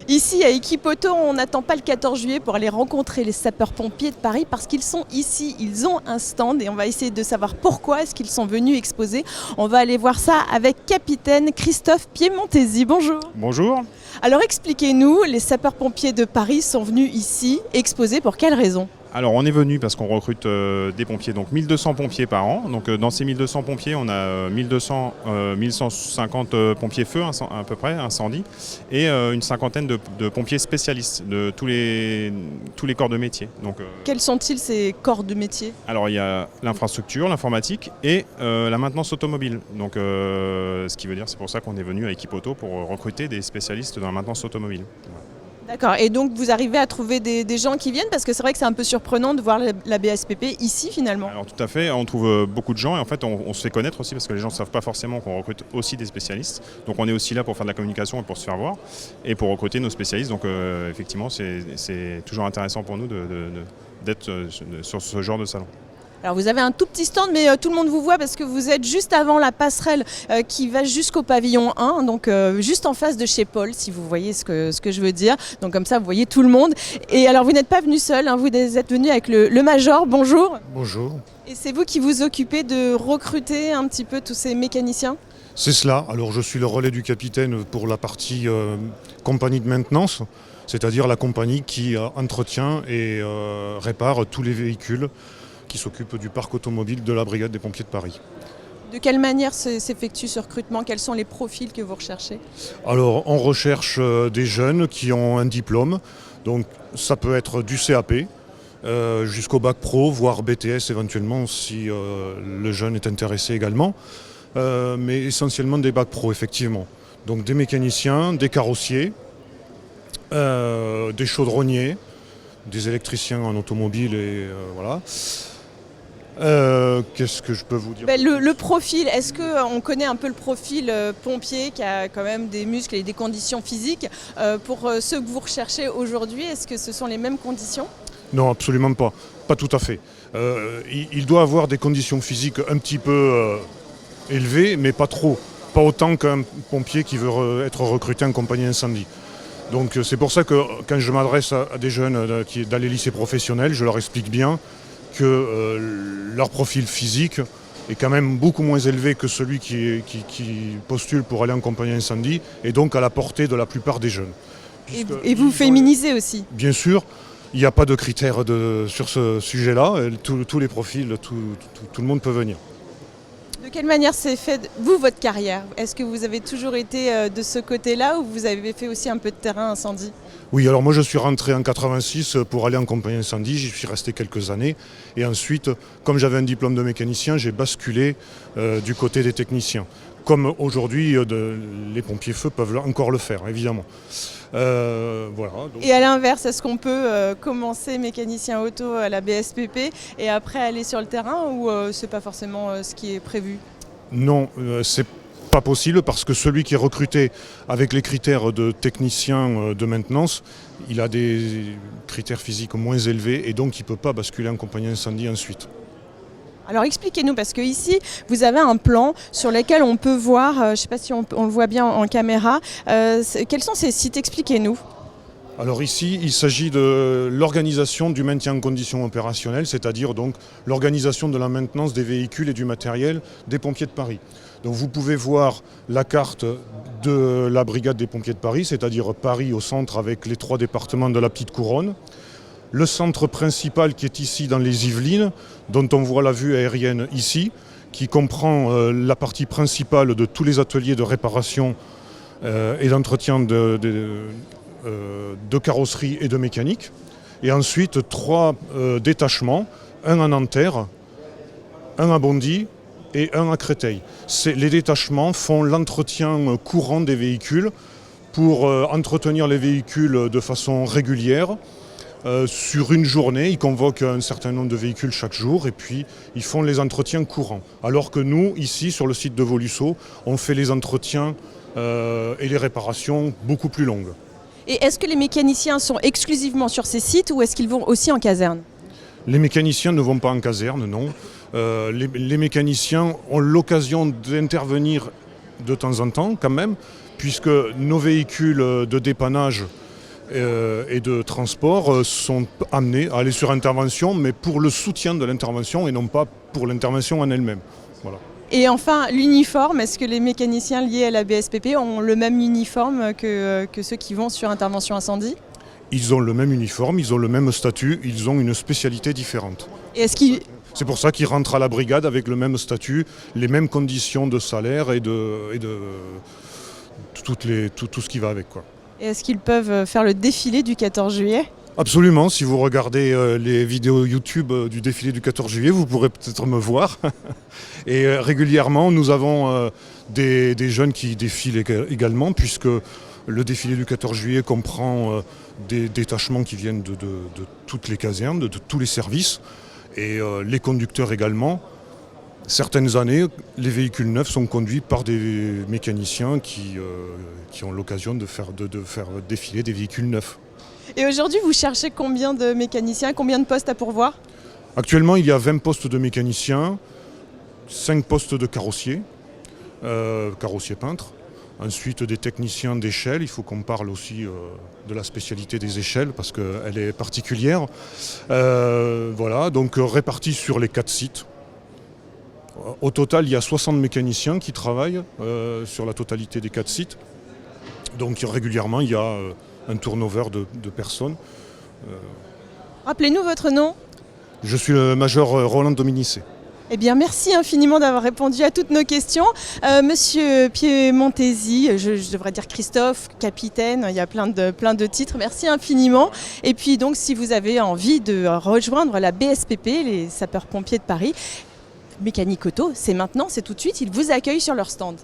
Ici à Equipoto, on n'attend pas le 14 juillet pour aller rencontrer les sapeurs-pompiers de Paris parce qu'ils sont ici, ils ont un stand et on va essayer de savoir pourquoi est-ce qu'ils sont venus exposer. On va aller voir ça avec capitaine Christophe Piemontesi. Bonjour. Bonjour. Alors expliquez-nous, les sapeurs-pompiers de Paris sont venus ici exposer pour quelles raisons ? Alors on est venu parce qu'on recrute des pompiers, donc 1200 pompiers par an. Donc dans ces 1200 pompiers, on a 1200, 1150 pompiers feu à peu près, incendie, et une cinquantaine de pompiers spécialistes de tous les corps de métier. Donc, quels sont-ils ces corps de métier ? alors il y a l'infrastructure, l'informatique et la maintenance automobile. Donc ce qui veut dire, c'est pour ça qu'on est venu à Equipoto pour recruter des spécialistes dans la maintenance automobile. Voilà. D'accord, et donc vous arrivez à trouver des gens qui viennent parce que c'est vrai que c'est un peu surprenant de voir la BSPP ici finalement. Alors tout à fait, on trouve beaucoup de gens et en fait on se fait connaître aussi parce que les gens ne savent pas forcément qu'on recrute aussi des spécialistes. Donc on est aussi là pour faire de la communication et pour se faire voir et pour recruter nos spécialistes. Donc effectivement c'est toujours intéressant pour nous d'être sur ce genre de salon. Alors vous avez un tout petit stand mais tout le monde vous voit parce que vous êtes juste avant la passerelle qui va jusqu'au pavillon 1, donc juste en face de chez Paul, si vous voyez ce que je veux dire. Donc comme ça vous voyez tout le monde. Et alors vous n'êtes pas venu seul, hein, vous êtes venu avec le major, bonjour. Bonjour. Et c'est vous qui vous occupez de recruter un petit peu tous ces mécaniciens ? C'est cela. Alors je suis le relais du capitaine pour la partie compagnie de maintenance, c'est-à-dire la compagnie qui entretient et répare tous les véhicules qui s'occupe du parc automobile de la brigade des pompiers de Paris. De quelle manière s'effectue ce recrutement ? Quels sont les profils que vous recherchez ? Alors on recherche des jeunes qui ont un diplôme, donc ça peut être du CAP jusqu'au bac pro, voire BTS éventuellement si le jeune est intéressé également, mais essentiellement des bacs pro effectivement. Donc des mécaniciens, des carrossiers, des chaudronniers, des électriciens en automobile et voilà. Qu'est-ce que je peux vous dire ? Le profil, est-ce qu'on connaît un peu le profil pompier qui a quand même des muscles et des conditions physiques pour ceux que vous recherchez aujourd'hui, est-ce que ce sont les mêmes conditions ? Non, absolument pas. Pas tout à fait. Il doit avoir des conditions physiques un petit peu élevées, mais pas trop. Pas autant qu'un pompier qui veut être recruté en compagnie incendie. Donc c'est pour ça que quand je m'adresse à des jeunes dans les lycées professionnels, je leur explique bien que leur profil physique est quand même beaucoup moins élevé que celui qui postule pour aller en compagnie incendie et donc à la portée de la plupart des jeunes. Et vous féminisez aussi ? Bien sûr, il n'y a pas de critères sur ce sujet-là, tous les profils, tout le monde peut venir. De quelle manière s'est fait, vous, votre carrière ? Est-ce que vous avez toujours été de ce côté-là ou vous avez fait aussi un peu de terrain incendie ? Oui, alors moi je suis rentré en 86 pour aller en compagnie incendie, j'y suis resté quelques années. Et ensuite, comme j'avais un diplôme de mécanicien, j'ai basculé du côté des techniciens. Comme aujourd'hui, les pompiers feu peuvent encore le faire, évidemment. Voilà, donc... Et à l'inverse, est-ce qu'on peut commencer mécanicien auto à la BSPP et après aller sur le terrain ou c'est pas forcément ce qui est prévu ? Non, c'est pas possible parce que celui qui est recruté avec les critères de technicien de maintenance, il a des critères physiques moins élevés et donc il ne peut pas basculer en compagnie incendie ensuite. Alors expliquez-nous, parce que ici vous avez un plan sur lequel on peut voir, je ne sais pas si on le voit bien en caméra, quels sont ces sites ? Expliquez-nous. Alors ici, il s'agit de l'organisation du maintien en condition opérationnelle, c'est-à-dire donc l'organisation de la maintenance des véhicules et du matériel des pompiers de Paris. Donc vous pouvez voir la carte de la brigade des pompiers de Paris, c'est-à-dire Paris au centre avec les 3 départements de la petite couronne. Le centre principal qui est ici dans les Yvelines, dont on voit la vue aérienne ici, qui comprend la partie principale de tous les ateliers de réparation et d'entretien de carrosserie et de mécanique. Et ensuite 3 détachements, un à Nanterre, un à Bondy et un à Créteil. Les détachements font l'entretien courant des véhicules pour entretenir les véhicules de façon régulière. Sur une journée, ils convoquent un certain nombre de véhicules chaque jour et puis ils font les entretiens courants. Alors que nous, ici, sur le site de Volusseau, on fait les entretiens et les réparations beaucoup plus longues. Et est-ce que les mécaniciens sont exclusivement sur ces sites ou est-ce qu'ils vont aussi en caserne ? Les mécaniciens ne vont pas en caserne, non. Les mécaniciens ont l'occasion d'intervenir de temps en temps quand même, puisque nos véhicules de dépannage et de transport sont amenés à aller sur intervention, mais pour le soutien de l'intervention et non pas pour l'intervention en elle-même. Voilà. Et enfin, l'uniforme, est-ce que les mécaniciens liés à la BSPP ont le même uniforme que ceux qui vont sur intervention incendie? Ils ont le même uniforme, ils ont le même statut, ils ont une spécialité différente. Et est-ce qu'ils... C'est pour ça qu'ils rentrent à la brigade avec le même statut, les mêmes conditions de salaire et tout ce qui va avec, quoi. Et est-ce qu'ils peuvent faire le défilé du 14 juillet? Absolument, si vous regardez les vidéos YouTube du défilé du 14 juillet, vous pourrez peut-être me voir. Et régulièrement, nous avons des jeunes qui défilent également, puisque le défilé du 14 juillet comprend des détachements qui viennent de toutes les casernes, de tous les services, et les conducteurs également. Certaines années, les véhicules neufs sont conduits par des mécaniciens qui ont l'occasion de faire défiler des véhicules neufs. Et aujourd'hui, vous cherchez combien de mécaniciens, combien de postes à pourvoir? Actuellement, il y a 20 postes de mécaniciens, 5 postes de carrossiers, carrossiers peintres. Ensuite, des techniciens d'échelle. Il faut qu'on parle aussi de la spécialité des échelles parce qu'elle est particulière. Voilà, donc répartis sur les 4 sites. Au total, il y a 60 mécaniciens qui travaillent sur la totalité des 4 sites. Donc régulièrement, il y a un turnover de personnes. Rappelez-nous votre nom. Je suis le major Roland Dominicé. Eh bien, merci infiniment d'avoir répondu à toutes nos questions. Monsieur Piemontesi, je devrais dire Christophe, capitaine, il y a plein de titres. Merci infiniment. Et puis donc, si vous avez envie de rejoindre la BSPP, les sapeurs-pompiers de Paris, Mécanique Auto, c'est maintenant, c'est tout de suite, ils vous accueillent sur leur stand.